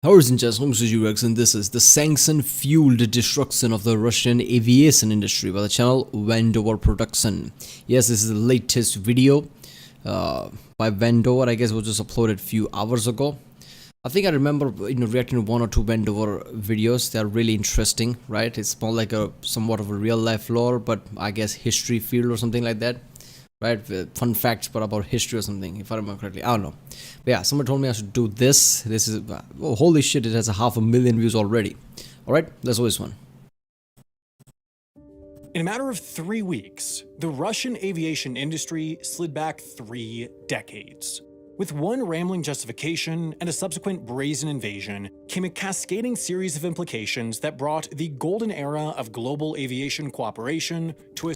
Ladies and gentlemen, this is UX and this is the sanction-fueled destruction of the Russian aviation industry by the channel Wendover Production. Yes, this is the latest video by Wendover. I guess it was just uploaded a few hours ago. I think I remember reacting to one or two Wendover videos. They're really interesting, right? It's more like a somewhat of a real life lore, but I guess history field or something like that. Right, fun facts but about history or something, if I remember correctly. I don't know, but yeah, someone told me I should do this. This is oh, holy shit, it has a 500,000 views already. All right, let's do this one. In a matter of 3 weeks, the Russian aviation industry slid back 3 decades. With one rambling justification and a subsequent brazen invasion came a cascading series of implications that brought the golden era of global aviation cooperation to a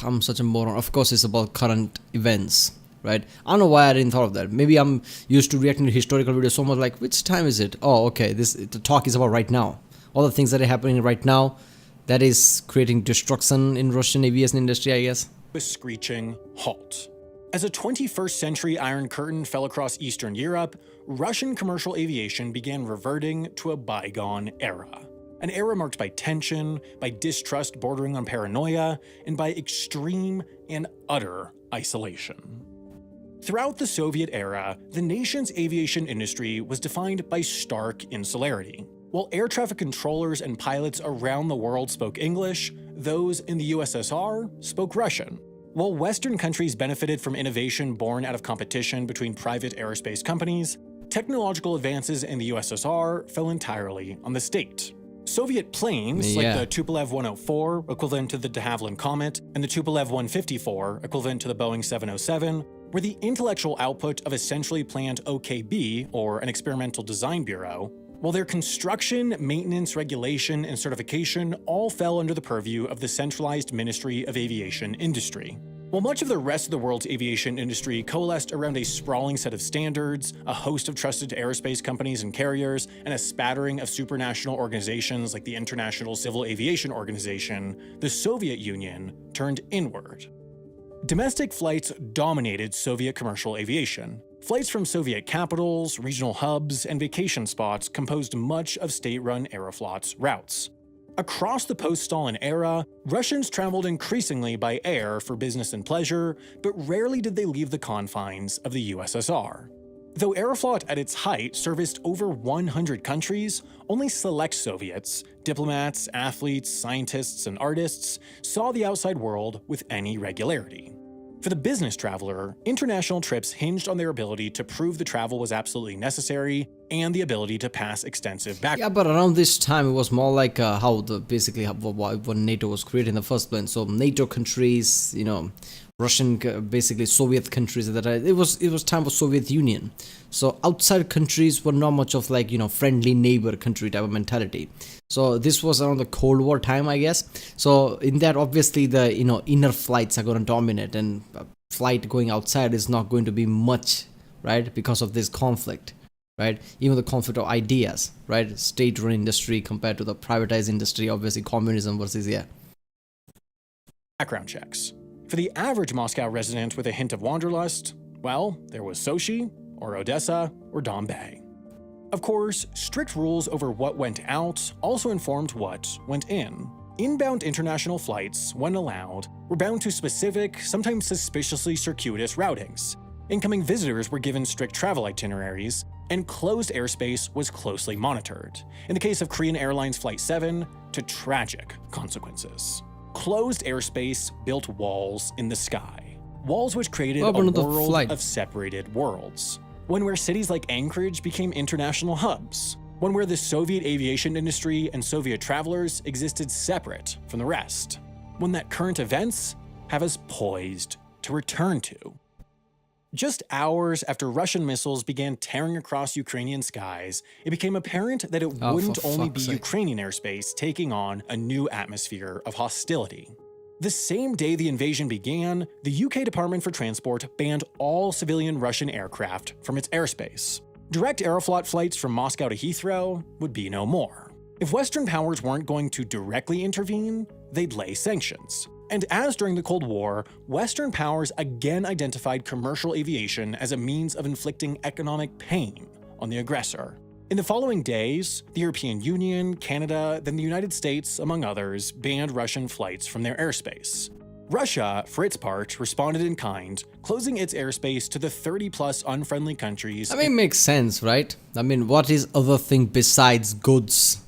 I'm such a moron. Of course, it's about current events, right? I don't know why I didn't thought of that. Maybe I'm used to reacting to historical videos so much like, which time is it? Oh, okay, the talk is about right now. All the things that are happening right now, that is creating destruction in Russian aviation industry, I guess. A screeching halt. As a 21st century Iron Curtain fell across Eastern Europe, Russian commercial aviation began reverting to a bygone era. An era marked by tension, by distrust bordering on paranoia, and by extreme and utter isolation. Throughout the Soviet era, the nation's aviation industry was defined by stark insularity. While air traffic controllers and pilots around the world spoke English, those in the USSR spoke Russian. While Western countries benefited from innovation born out of competition between private aerospace companies, technological advances in the USSR fell entirely on the state. Soviet planes, like the Tupolev 104, equivalent to the de Havilland Comet, and the Tupolev 154, equivalent to the Boeing 707, were the intellectual output of a centrally planned OKB, or an experimental design bureau, while their construction, maintenance, regulation, and certification all fell under the purview of the centralized Ministry of Aviation Industry. While much of the rest of the world's aviation industry coalesced around a sprawling set of standards, a host of trusted aerospace companies and carriers, and a spattering of supranational organizations like the International Civil Aviation Organization, the Soviet Union turned inward. Domestic flights dominated Soviet commercial aviation. Flights from Soviet capitals, regional hubs, and vacation spots composed much of state-run Aeroflot's routes. Across the post-Stalin era, Russians traveled increasingly by air for business and pleasure, but rarely did they leave the confines of the USSR. Though Aeroflot at its height serviced over 100 countries, only select Soviets, diplomats, athletes, scientists, and artists, saw the outside world with any regularity. For the business traveler, international trips hinged on their ability to prove the travel was absolutely necessary and the ability to pass extensive background. Yeah, but around this time, it was more like when NATO was created in the first place. So NATO countries, Russian, basically Soviet countries at that time. It was time for Soviet Union. So outside countries were not much of friendly neighbor country type of mentality. So this was around the Cold War time, I guess. So in that, obviously the inner flights are going to dominate, and flight going outside is not going to be much, right? Because of this conflict, right? Even the conflict of ideas, right? State-run industry compared to the privatized industry, obviously communism versus Background checks. For the average Moscow resident with a hint of wanderlust, well, there was Sochi, or Odessa, or Dombay. Of course, strict rules over what went out also informed what went in. Inbound international flights, when allowed, were bound to specific, sometimes suspiciously circuitous routings. Incoming visitors were given strict travel itineraries, and closed airspace was closely monitored. In the case of Korean Airlines Flight 7, to tragic consequences. Closed airspace built walls in the sky. Walls which created a world of separated worlds. One where cities like Anchorage became international hubs. One where the Soviet aviation industry and Soviet travelers existed separate from the rest. One that current events have us poised to return to. Just hours after Russian missiles began tearing across Ukrainian skies, it became apparent that it wouldn't only be Ukrainian airspace taking on a new atmosphere of hostility. The same day the invasion began, the UK Department for Transport banned all civilian Russian aircraft from its airspace. Direct Aeroflot flights from Moscow to Heathrow would be no more. If Western powers weren't going to directly intervene, they'd lay sanctions. And as during the Cold War, Western powers again identified commercial aviation as a means of inflicting economic pain on the aggressor. In the following days, the European Union, Canada, then the United States, among others, banned Russian flights from their airspace. Russia, for its part, responded in kind, closing its airspace to the 30-plus unfriendly countries. I mean, it makes sense, right? I mean, what is other thing besides goods,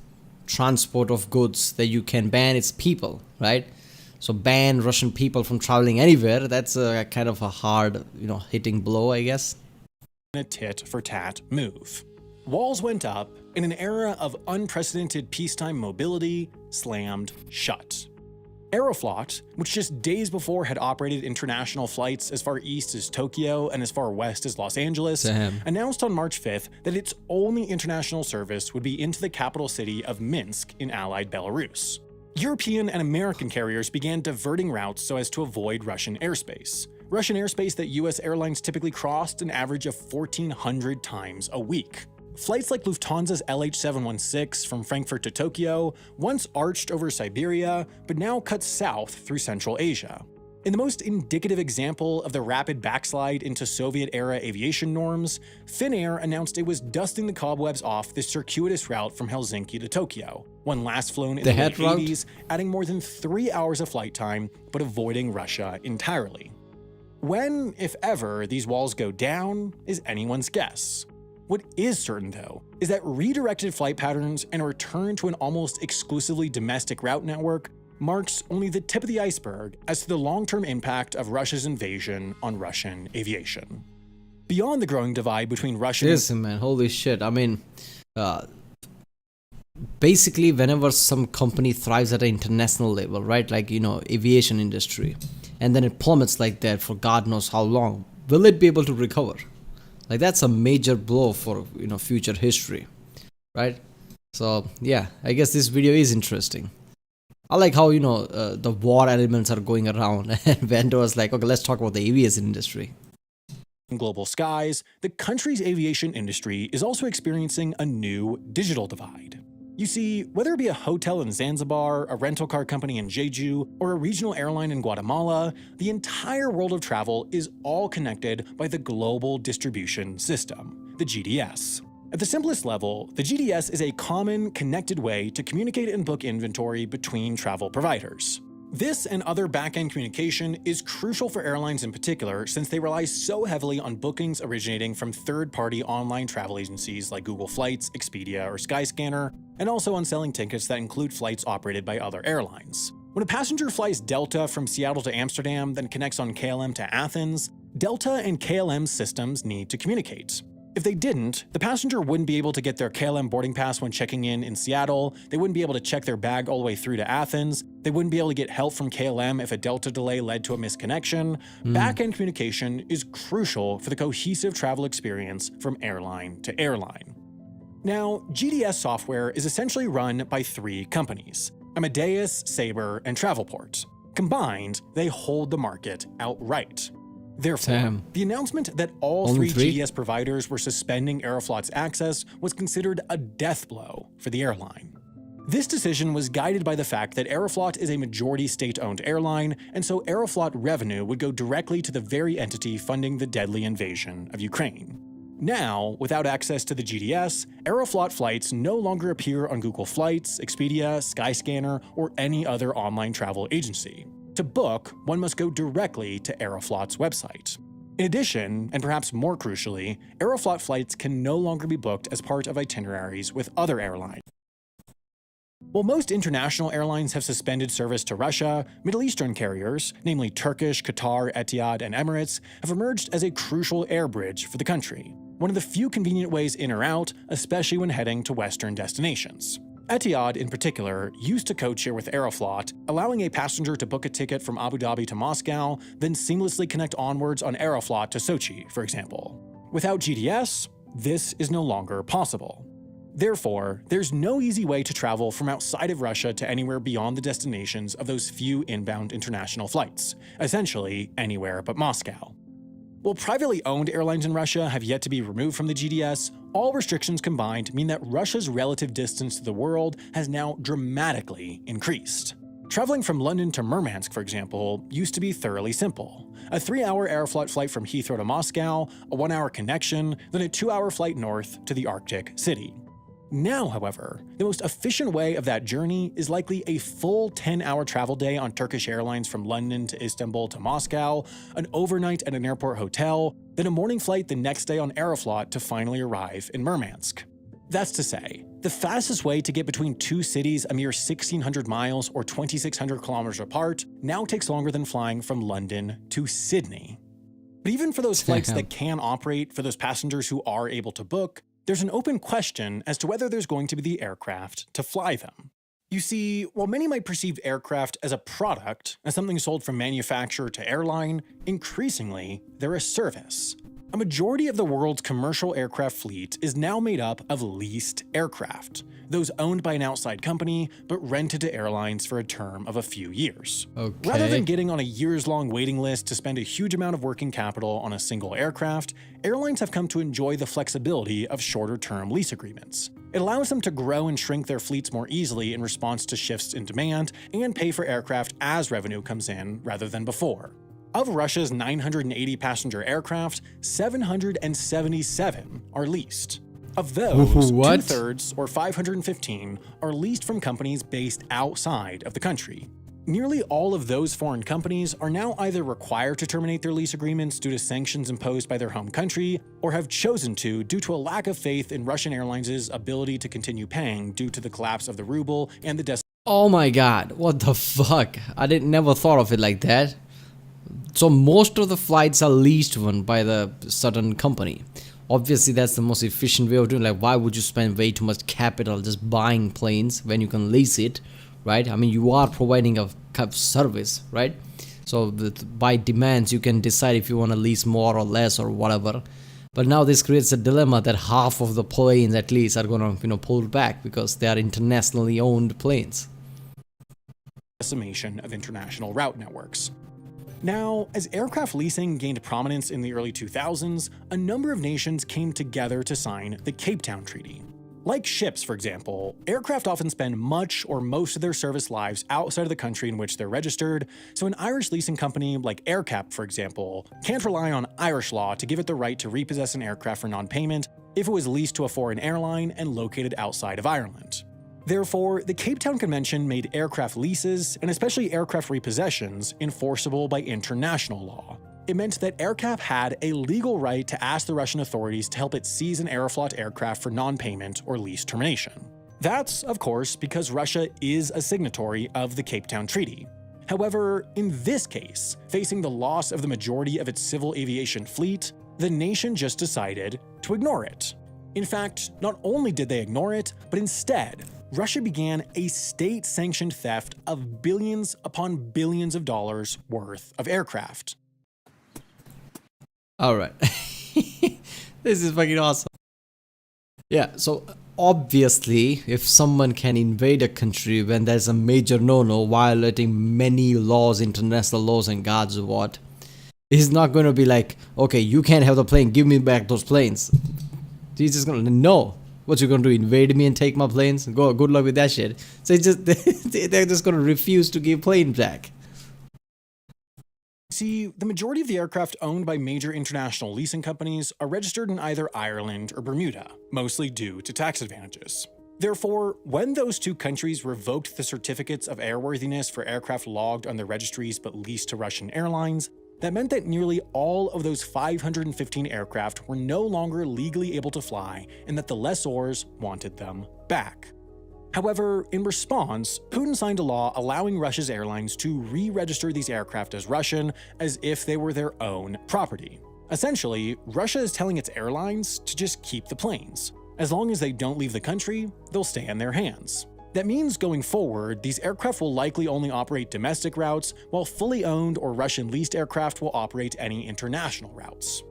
transport of goods that you can ban? It's people, right? So ban Russian people from traveling anywhere. That's a kind of a hard, hitting blow, I guess. A tit-for-tat move. Walls went up, and an era of unprecedented peacetime mobility slammed shut. Aeroflot, which just days before had operated international flights as far east as Tokyo and as far west as Los Angeles, announced on March 5th that its only international service would be into the capital city of Minsk in allied Belarus. European and American carriers began diverting routes so as to avoid Russian airspace. Russian airspace that US airlines typically crossed an average of 1,400 times a week. Flights like Lufthansa's LH716 from Frankfurt to Tokyo once arched over Siberia, but now cut south through Central Asia. In the most indicative example of the rapid backslide into Soviet-era aviation norms, Finnair announced it was dusting the cobwebs off the circuitous route from Helsinki to Tokyo, one last flown in the late 80s, adding more than 3 hours of flight time, but avoiding Russia entirely. When, if ever, these walls go down is anyone's guess. What is certain, though, is that redirected flight patterns and a return to an almost exclusively domestic route network marks only the tip of the iceberg as to the long-term impact of Russia's invasion on Russian aviation. Beyond the growing divide between Russia and— Listen, man, holy shit. I mean, basically, whenever some company thrives at an international level, right, like, aviation industry, and then it plummets like that for God knows how long, will it be able to recover? Like, that's a major blow for, future history, right? So, yeah, I guess this video is interesting. I like how, the war elements are going around, and Wendover's like, okay, let's talk about the aviation industry. In global skies, the country's aviation industry is also experiencing a new digital divide. You see, whether it be a hotel in Zanzibar, a rental car company in Jeju, or a regional airline in Guatemala, the entire world of travel is all connected by the Global Distribution System, the GDS. At the simplest level, the GDS is a common, connected way to communicate and book inventory between travel providers. This and other back-end communication is crucial for airlines in particular, since they rely so heavily on bookings originating from third-party online travel agencies like Google Flights, Expedia, or Skyscanner, and also on selling tickets that include flights operated by other airlines. When a passenger flies Delta from Seattle to Amsterdam, then connects on KLM to Athens, Delta and KLM's systems need to communicate. If they didn't, the passenger wouldn't be able to get their KLM boarding pass when checking in Seattle, they wouldn't be able to check their bag all the way through to Athens, they wouldn't be able to get help from KLM if a Delta delay led to a misconnection. Back-end communication is crucial for the cohesive travel experience from airline to airline. Now, GDS software is essentially run by 3 companies: Amadeus, Sabre, and Travelport. Combined, they hold the market outright. Therefore, the announcement that all 3 GDS providers were suspending Aeroflot's access was considered a death blow for the airline. This decision was guided by the fact that Aeroflot is a majority state-owned airline, and so Aeroflot revenue would go directly to the very entity funding the deadly invasion of Ukraine. Now, without access to the GDS, Aeroflot flights no longer appear on Google Flights, Expedia, Skyscanner, or any other online travel agency. To book, one must go directly to Aeroflot's website. In addition, and perhaps more crucially, Aeroflot flights can no longer be booked as part of itineraries with other airlines. While most international airlines have suspended service to Russia, Middle Eastern carriers, namely Turkish, Qatar, Etihad, and Emirates, have emerged as a crucial air bridge for the country, one of the few convenient ways in or out, especially when heading to Western destinations. Etihad, in particular, used to code-share with Aeroflot, allowing a passenger to book a ticket from Abu Dhabi to Moscow, then seamlessly connect onwards on Aeroflot to Sochi, for example. Without GDS, this is no longer possible. Therefore, there's no easy way to travel from outside of Russia to anywhere beyond the destinations of those few inbound international flights, essentially anywhere but Moscow. While privately owned airlines in Russia have yet to be removed from the GDS, all restrictions combined mean that Russia's relative distance to the world has now dramatically increased. Traveling from London to Murmansk, for example, used to be thoroughly simple. A 3-hour Aeroflot flight from Heathrow to Moscow, a 1-hour connection, then a 2-hour flight north to the Arctic city. Now, however, the most efficient way of that journey is likely a full 10-hour travel day on Turkish Airlines from London to Istanbul to Moscow, an overnight at an airport hotel, then a morning flight the next day on Aeroflot to finally arrive in Murmansk. That's to say, the fastest way to get between two cities a mere 1,600 miles or 2,600 kilometers apart now takes longer than flying from London to Sydney. But even for those flights that can operate, for those passengers who are able to book, there's an open question as to whether there's going to be the aircraft to fly them. You see, while many might perceive aircraft as a product, as something sold from manufacturer to airline, increasingly, they're a service. A majority of the world's commercial aircraft fleet is now made up of leased aircraft, those owned by an outside company but rented to airlines for a term of a few years. Okay. Rather than getting on a years-long waiting list to spend a huge amount of working capital on a single aircraft, airlines have come to enjoy the flexibility of shorter-term lease agreements. It allows them to grow and shrink their fleets more easily in response to shifts in demand and pay for aircraft as revenue comes in rather than before. Of Russia's 980 passenger aircraft, 777 are leased. Of those, What? two-thirds, or 515, are leased from companies based outside of the country. Nearly all of those foreign companies are now either required to terminate their lease agreements due to sanctions imposed by their home country, or have chosen to due to a lack of faith in Russian Airlines' ability to continue paying due to the collapse of the ruble and the Oh my god, what the fuck? I never thought of it like that. So most of the flights are leased one by the certain company. Obviously that's the most efficient way of doing it. Like, why would you spend way too much capital just buying planes when you can lease it, right? I mean, you are providing a kind of service, right? So by demands you can decide if you want to lease more or less or whatever. But now this creates a dilemma that half of the planes at least are gonna pull back because they are internationally owned planes. decimation of international route networks. Now, as aircraft leasing gained prominence in the early 2000s, a number of nations came together to sign the Cape Town Treaty. Like ships, for example, aircraft often spend much or most of their service lives outside of the country in which they're registered, so an Irish leasing company like AerCap, for example, can't rely on Irish law to give it the right to repossess an aircraft for non-payment if it was leased to a foreign airline and located outside of Ireland. Therefore, the Cape Town Convention made aircraft leases, and especially aircraft repossessions, enforceable by international law. It meant that AerCap had a legal right to ask the Russian authorities to help it seize an Aeroflot aircraft for non-payment or lease termination. That's, of course, because Russia is a signatory of the Cape Town Treaty. However, in this case, facing the loss of the majority of its civil aviation fleet, the nation just decided to ignore it. In fact, not only did they ignore it, but instead, Russia began a state-sanctioned theft of billions upon billions of dollars worth of aircraft. Alright. This is fucking awesome. Yeah, so obviously, if someone can invade a country when there's a major no-no violating many laws, international laws and God's what, he's not going to be like, okay, you can't have the plane, give me back those planes. He's just going to, no. What, you going to do, invade me and take my planes? Go, good luck with that shit. So it's just, they're just going to refuse to give planes back. See, the majority of the aircraft owned by major international leasing companies are registered in either Ireland or Bermuda, mostly due to tax advantages. Therefore, when those two countries revoked the certificates of airworthiness for aircraft logged on their registries but leased to Russian airlines, that meant that nearly all of those 515 aircraft were no longer legally able to fly and that the lessors wanted them back. However, in response, Putin signed a law allowing Russia's airlines to re-register these aircraft as Russian as if they were their own property. Essentially, Russia is telling its airlines to just keep the planes. As long as they don't leave the country, they'll stay in their hands. That means going forward, these aircraft will likely only operate domestic routes, while fully owned or Russian-leased aircraft will operate any international routes.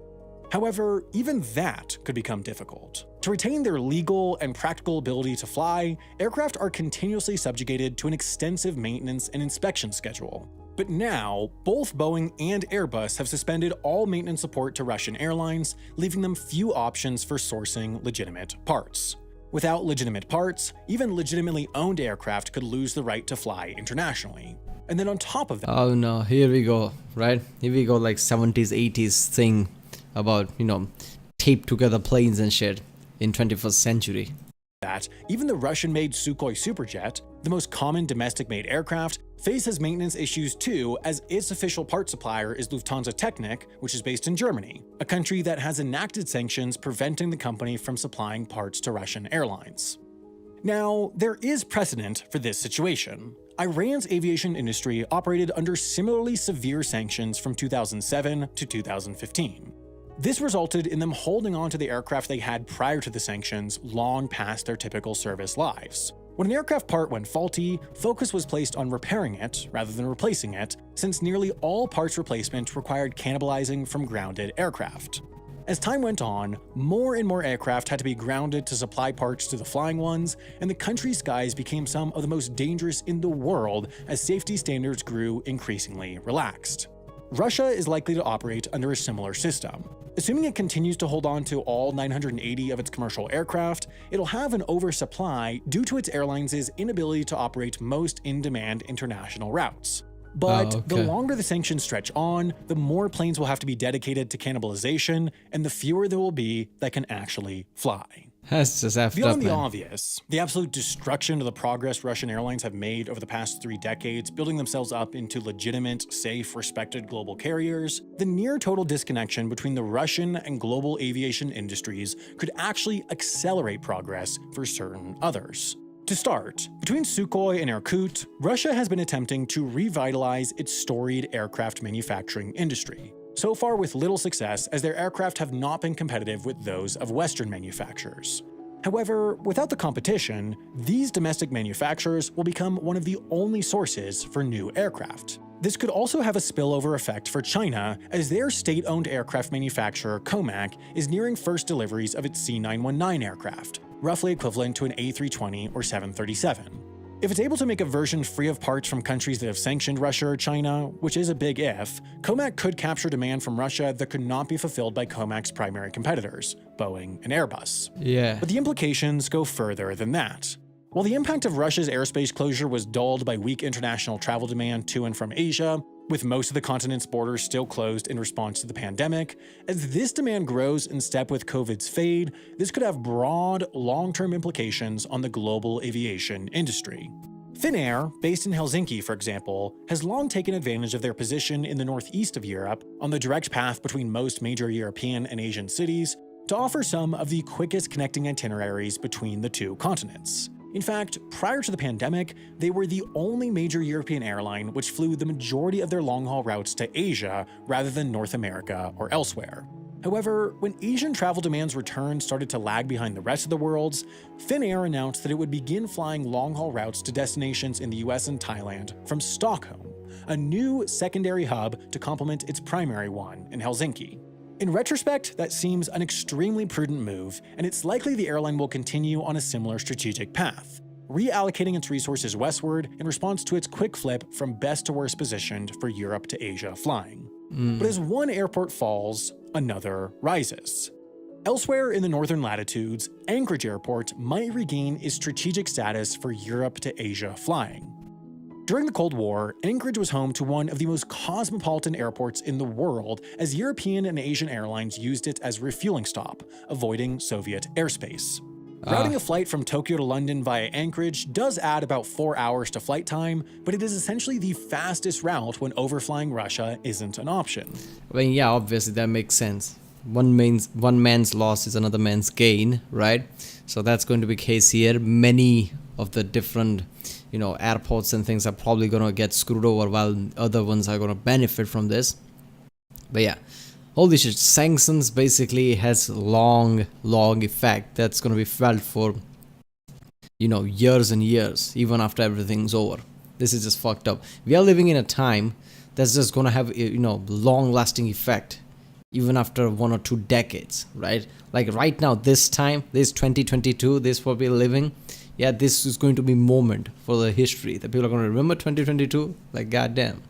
However, even that could become difficult. To retain their legal and practical ability to fly, aircraft are continuously subjugated to an extensive maintenance and inspection schedule. But now, both Boeing and Airbus have suspended all maintenance support to Russian airlines, leaving them few options for sourcing legitimate parts. Without legitimate parts, even legitimately owned aircraft could lose the right to fly internationally. And then on top of that— Oh no, here we go, right? Here we go, like 70s, 80s thing about, taped together planes and shit in 21st century. that, even the Russian-made Sukhoi Superjet, the most common domestic-made aircraft, faces maintenance issues too, as its official part supplier is Lufthansa Technik, which is based in Germany, a country that has enacted sanctions preventing the company from supplying parts to Russian airlines. Now, there is precedent for this situation. Iran's aviation industry operated under similarly severe sanctions from 2007 to 2015. This resulted in them holding on to the aircraft they had prior to the sanctions long past their typical service lives. When an aircraft part went faulty, focus was placed on repairing it rather than replacing it, since nearly all parts replacement required cannibalizing from grounded aircraft. As time went on, more and more aircraft had to be grounded to supply parts to the flying ones, and the country's skies became some of the most dangerous in the world as safety standards grew increasingly relaxed. Russia is likely to operate under a similar system. Assuming it continues to hold on to all 980 of its commercial aircraft, it'll have an oversupply due to its airlines' inability to operate most in-demand international routes. But the longer the sanctions stretch on, the more planes will have to be dedicated to cannibalization, and the fewer there will be that can actually fly. That's just effed Beyond up, the man. obvious, the absolute destruction of the progress Russian airlines have made over the past 3 decades, building themselves up into legitimate, safe, respected global carriers, the near total disconnection between the Russian and global aviation industries could actually accelerate progress for certain others. To start, between Sukhoi and Irkut, Russia has been attempting to revitalize its storied aircraft manufacturing industry. So far with little success, as their aircraft have not been competitive with those of Western manufacturers. However, without the competition, these domestic manufacturers will become one of the only sources for new aircraft. This could also have a spillover effect for China, as their state-owned aircraft manufacturer Comac is nearing first deliveries of its C919 aircraft, roughly equivalent to an A320 or 737. If it's able to make a version free of parts from countries that have sanctioned Russia or China, which is a big if, Comac could capture demand from Russia that could not be fulfilled by Comac's primary competitors, Boeing and Airbus. Yeah. But the implications go further than that. While the impact of Russia's airspace closure was dulled by weak international travel demand to and from Asia, with most of the continent's borders still closed in response to the pandemic, as this demand grows in step with COVID's fade, this could have broad, long-term implications on the global aviation industry. Finnair, based in Helsinki for example, has long taken advantage of their position in the northeast of Europe, on the direct path between most major European and Asian cities, to offer some of the quickest connecting itineraries between the two continents. In fact, prior to the pandemic, they were the only major European airline which flew the majority of their long-haul routes to Asia rather than North America or elsewhere. However, when Asian travel demand's return started to lag behind the rest of the world's, Finnair announced that it would begin flying long-haul routes to destinations in the US and Thailand from Stockholm, a new secondary hub to complement its primary one in Helsinki. In retrospect, that seems an extremely prudent move, and it's likely the airline will continue on a similar strategic path, reallocating its resources westward in response to its quick flip from best to worst positioned for Europe to Asia flying. But as one airport falls, another rises. Elsewhere in the northern latitudes, Anchorage Airport might regain its strategic status for Europe to Asia flying. During the Cold War, Anchorage was home to one of the most cosmopolitan airports in the world, as European and Asian airlines used it as a refueling stop, avoiding Soviet airspace. Routing a flight from Tokyo to London via Anchorage does add about 4 hours to flight time, but it is essentially the fastest route when overflying Russia isn't an option. I mean, yeah, obviously that makes sense. One man's loss is another man's gain, right? So that's going to be the case here. Many of the different airports and things are probably going to get screwed over, while other ones are going to benefit from this. But yeah, holy shit, sanctions basically has long effect that's going to be felt for years and years, even after everything's over. This is just fucked up. We are living in a time that's just going to have long lasting effect even after 1 or 2 decades, right? Like right now, this time, this 2022, this what we're living, yeah, this is going to be a moment for the history that people are going to remember 2022, like goddamn.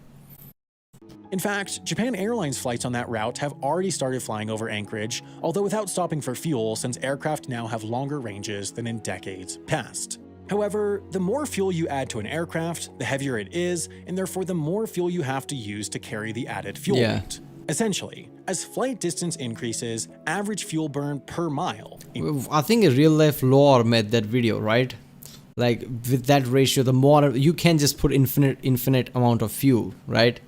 In fact, Japan Airlines flights on that route have already started flying over Anchorage, although without stopping for fuel, since aircraft now have longer ranges than in decades past. However, the more fuel you add to an aircraft, the heavier it is, and therefore the more fuel you have to use to carry the added fuel weight. Essentially, as flight distance increases, average fuel burn per mile. I think a real life lore made that video, right? Like with that ratio, the more you can just put infinite amount of fuel, right?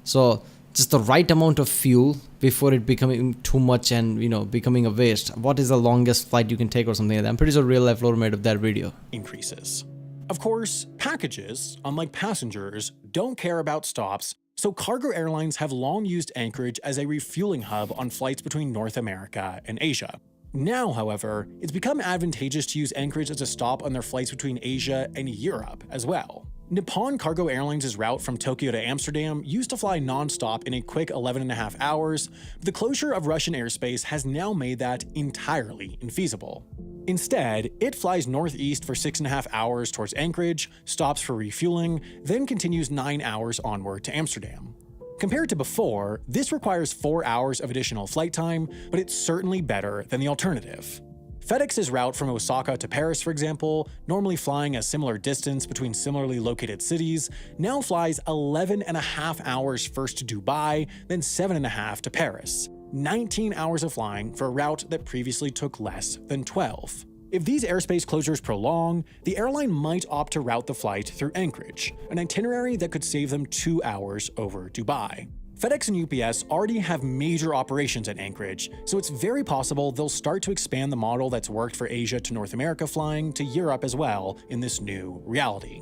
So just the right amount of fuel before it becoming too much and becoming a waste. What is the longest flight you can take or something like that? I'm pretty sure real life lore made of that video. Increases. Of course, packages, unlike passengers, don't care about stops, so cargo airlines have long used Anchorage as a refueling hub on flights between North America and Asia. Now, however, it's become advantageous to use Anchorage as a stop on their flights between Asia and Europe as well. Nippon Cargo Airlines' route from Tokyo to Amsterdam used to fly non-stop in a quick 11.5 hours, but the closure of Russian airspace has now made that entirely infeasible. Instead, it flies northeast for 6.5 hours towards Anchorage, stops for refueling, then continues 9 hours onward to Amsterdam. Compared to before, this requires 4 hours of additional flight time, but it's certainly better than the alternative. FedEx's route from Osaka to Paris, for example, normally flying a similar distance between similarly located cities, now flies 11.5 hours first to Dubai, then 7.5 to Paris. 19 hours of flying for a route that previously took less than 12. If these airspace closures prolong, the airline might opt to route the flight through Anchorage, an itinerary that could save them 2 hours over Dubai. FedEx and UPS already have major operations at Anchorage, so it's very possible they'll start to expand the model that's worked for Asia to North America flying to Europe as well in this new reality.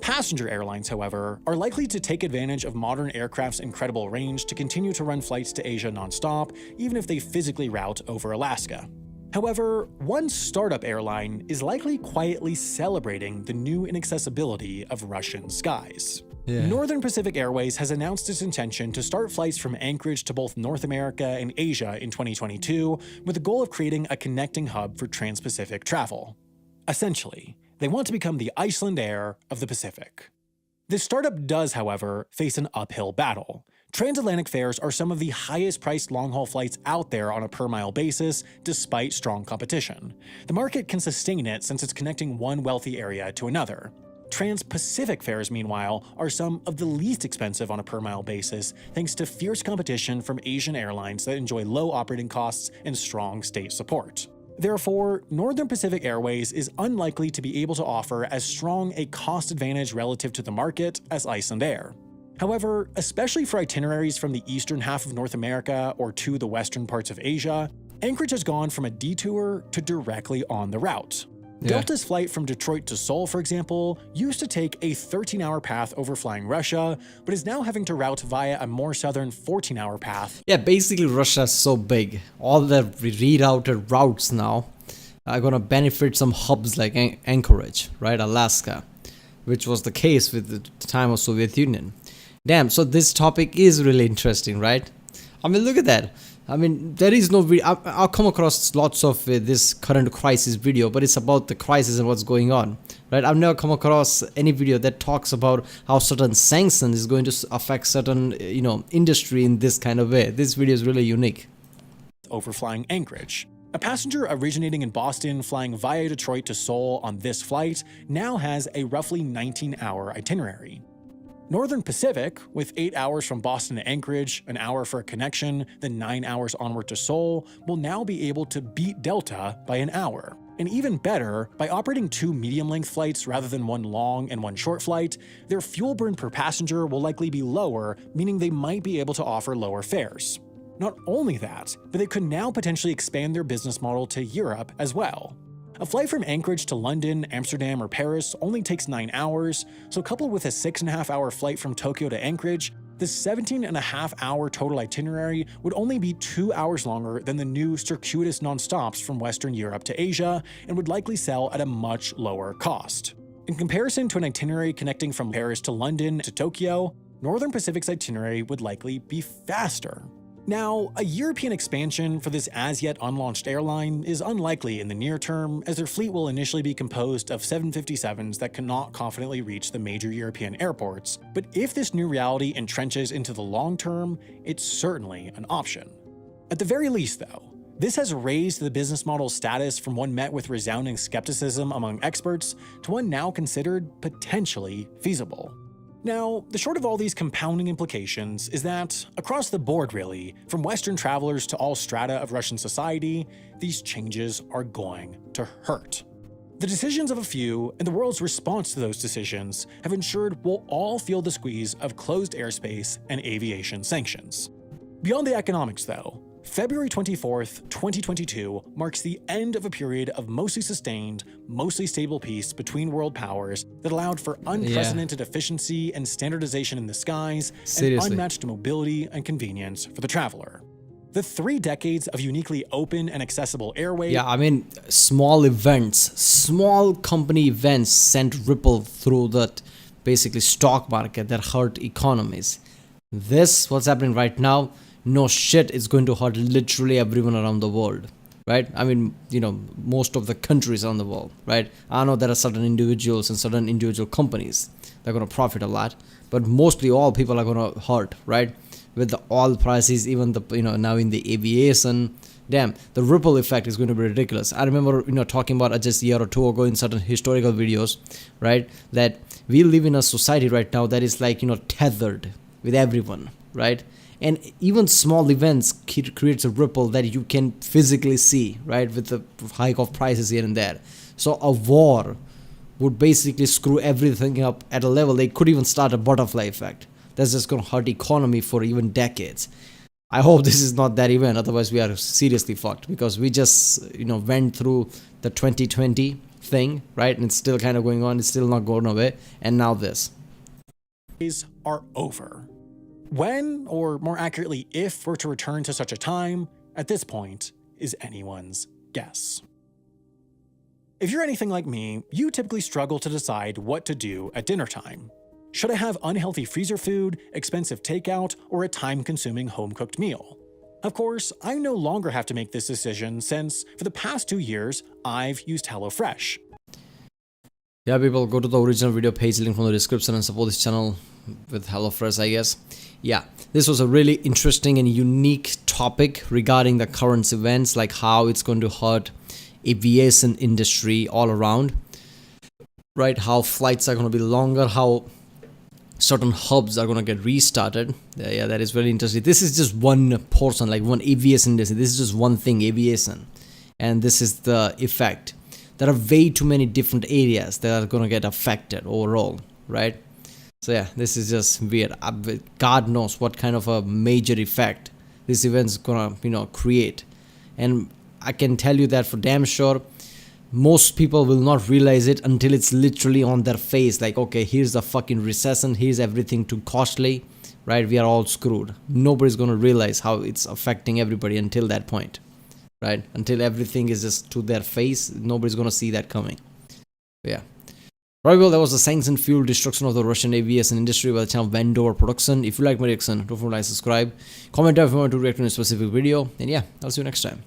Passenger airlines, however, are likely to take advantage of modern aircraft's incredible range to continue to run flights to Asia nonstop, even if they physically route over Alaska. However, one startup airline is likely quietly celebrating the new inaccessibility of Russian skies. Yeah. Northern Pacific Airways has announced its intention to start flights from Anchorage to both North America and Asia in 2022, with the goal of creating a connecting hub for trans-Pacific travel. Essentially, they want to become the Iceland Air of the Pacific. This startup does, however, face an uphill battle. Transatlantic fares are some of the highest-priced long-haul flights out there on a per-mile basis, despite strong competition. The market can sustain it since it's connecting one wealthy area to another. Trans-Pacific fares, meanwhile, are some of the least expensive on a per-mile basis, thanks to fierce competition from Asian airlines that enjoy low operating costs and strong state support. Therefore, Northern Pacific Airways is unlikely to be able to offer as strong a cost advantage relative to the market as Iceland Air. However, especially for itineraries from the eastern half of North America or to the western parts of Asia, Anchorage has gone from a detour to directly on the route. Yeah. Delta's flight from Detroit to Seoul, for example, used to take a 13-hour path overflying Russia, but is now having to route via a more southern 14-hour path. Yeah, basically Russia is so big. All the rerouted routes now are gonna benefit some hubs like Anchorage, right? Alaska, which was the case with the time of Soviet Union. Damn, so this topic is really interesting, right? I mean, look at that. I mean, there is no video. I'll come across lots of this current crisis video, but it's about the crisis and what's going on, right? I've never come across any video that talks about how certain sanctions is going to affect certain, industry in this kind of way. This video is really unique. Overflying Anchorage. A passenger originating in Boston flying via Detroit to Seoul on this flight now has a roughly 19-hour itinerary. Northern Pacific, with 8 hours from Boston to Anchorage, an hour for a connection, then 9 hours onward to Seoul, will now be able to beat Delta by an hour. And even better, by operating 2 medium-length flights rather than one long and one short flight, their fuel burn per passenger will likely be lower, meaning they might be able to offer lower fares. Not only that, but they could now potentially expand their business model to Europe as well. A flight from Anchorage to London, Amsterdam, or Paris only takes 9 hours, so coupled with a 6.5-hour flight from Tokyo to Anchorage, this 17.5-hour total itinerary would only be 2 hours longer than the new circuitous non-stops from Western Europe to Asia, and would likely sell at a much lower cost. In comparison to an itinerary connecting from Paris to London to Tokyo, Northern Pacific's itinerary would likely be faster. Now, a European expansion for this as-yet unlaunched airline is unlikely in the near term, as their fleet will initially be composed of 757s that cannot confidently reach the major European airports, but if this new reality entrenches into the long term, it's certainly an option. At the very least, though, this has raised the business model's status from one met with resounding skepticism among experts to one now considered potentially feasible. Now, the short of all these compounding implications is that, across the board really, from Western travelers to all strata of Russian society, these changes are going to hurt. The decisions of a few and the world's response to those decisions have ensured we'll all feel the squeeze of closed airspace and aviation sanctions. Beyond the economics, though, February 24th, 2022 marks the end of a period of mostly sustained, mostly stable peace between world powers that allowed for unprecedented efficiency and standardization in the skies and unmatched mobility and convenience for the traveler. The 3 decades of uniquely open and accessible airways. Yeah, I mean, small events, small company events sent ripple through that basically stock market that hurt economies. This, what's happening right now, no shit, is going to hurt literally everyone around the world, right? I mean, most of the countries around the world, right? I know there are certain individuals and certain individual companies that are going to profit a lot, but mostly all people are going to hurt, right? With the oil prices, even now in the aviation, damn, the ripple effect is going to be ridiculous. I remember, talking about just a year or two ago in certain historical videos, right? That we live in a society right now that is like, tethered with everyone, right? And even small events creates a ripple that you can physically see, right? With the hike of prices here and there. So a war would basically screw everything up at a level they could even start a butterfly effect. That's just going to hurt economy for even decades. I hope this is not that event. Otherwise, we are seriously fucked because we just, went through the 2020 thing, right? And it's still kind of going on. It's still not going away. And now this. Are over. When, or more accurately, if we're to return to such a time, at this point, is anyone's guess. If you're anything like me, you typically struggle to decide what to do at dinner time. Should I have unhealthy freezer food, expensive takeout, or a time-consuming home-cooked meal? Of course, I no longer have to make this decision since, for the past 2 years, I've used HelloFresh. Yeah, people, go to the original video page, link from the description, and support this channel with HelloFresh, I guess. Yeah, this was a really interesting and unique topic regarding the current events, like how it's going to hurt aviation industry all around, right? How flights are going to be longer, how certain hubs are going to get restarted. Yeah, that is very interesting. This is just one portion, like one aviation industry. This is just one thing, aviation. And this is the effect. There are way too many different areas that are going to get affected overall, right? So yeah, this is just weird. God knows what kind of a major effect this event's gonna, create. And I can tell you that for damn sure, most people will not realize it until it's literally on their face. Like, okay, here's the fucking recession. Here's everything too costly, right? We are all screwed. Nobody's gonna realize how it's affecting everybody until that point, right? Until everything is just to their face, nobody's gonna see that coming. But yeah. Right, well, that was the sanction-fueled destruction of the Russian aviation industry by the channel Wendover production. If you like my reaction, don't forget to like, subscribe, comment down if you want to react to a specific video, and yeah, I'll see you next time.